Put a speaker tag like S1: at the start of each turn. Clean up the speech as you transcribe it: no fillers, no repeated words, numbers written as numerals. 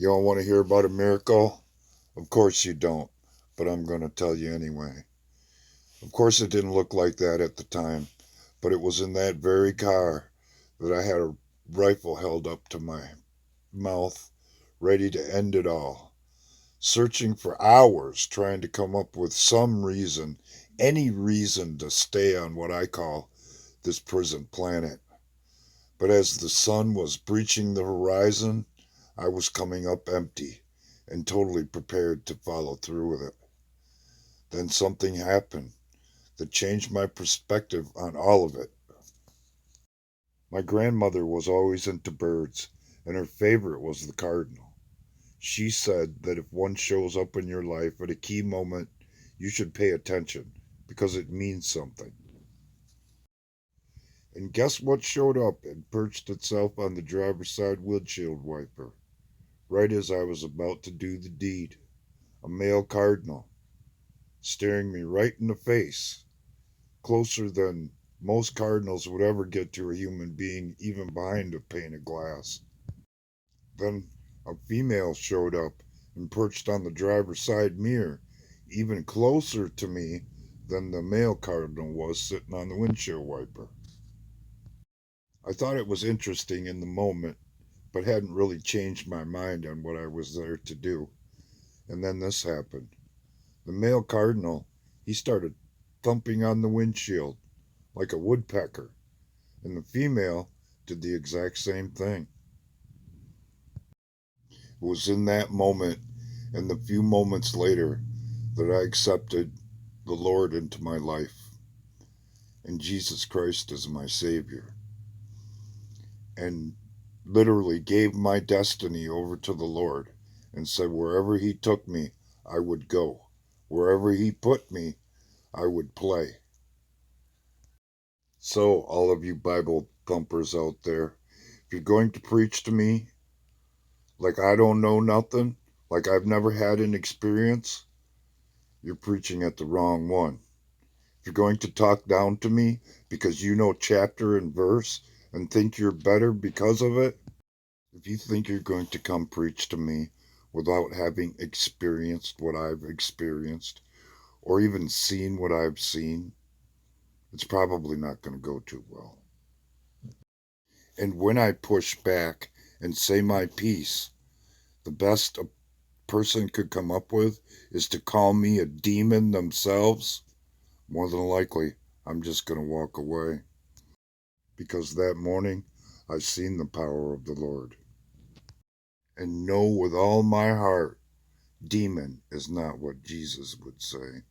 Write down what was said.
S1: You don't want to hear about a miracle? Of course you don't, but I'm going to tell you anyway. Of course it didn't look like that at the time, but it was in that very car that I had a rifle held up to my mouth, ready to end it all. Searching for hours, trying to come up with some reason, any reason to stay on what I call this prison planet. But as the sun was breaching the horizon, I was coming up empty and totally prepared to follow through with it. Then something happened that changed my perspective on all of it. My grandmother was always into birds, and her favorite was the cardinal. She said that if one shows up in your life at a key moment, you should pay attention because it means something. And guess what showed up and perched itself on the driver's side windshield wiper, right as I was about to do the deed? A male cardinal, staring me right in the face, closer than most cardinals would ever get to a human being, even behind a pane of glass. Then a female showed up and perched on the driver's side mirror, even closer to me than the male cardinal was sitting on the windshield wiper. I thought it was interesting in the moment, but hadn't really changed my mind on what I was there to do. And then this happened. The male cardinal, he started thumping on the windshield like a woodpecker, and the female did the exact same thing. It was in that moment and the few moments later that I accepted the Lord into my life and Jesus Christ as my Savior, and literally gave my destiny over to the Lord and said, wherever He took me, I would go. Wherever He put me, I would play. So, all of you Bible thumpers out there, if you're going to preach to me like I don't know nothing, like I've never had an experience, you're preaching at the wrong one. If you're going to talk down to me because you know chapter and verse and think you're better because of it, if you think you're going to come preach to me without having experienced what I've experienced or even seen what I've seen, it's probably not going to go too well. And when I push back and say my piece, the best a person could come up with is to call me a demon themselves. More than likely, I'm just going to walk away. Because that morning, I've seen the power of the Lord. And know with all my heart, demon is not what Jesus would say.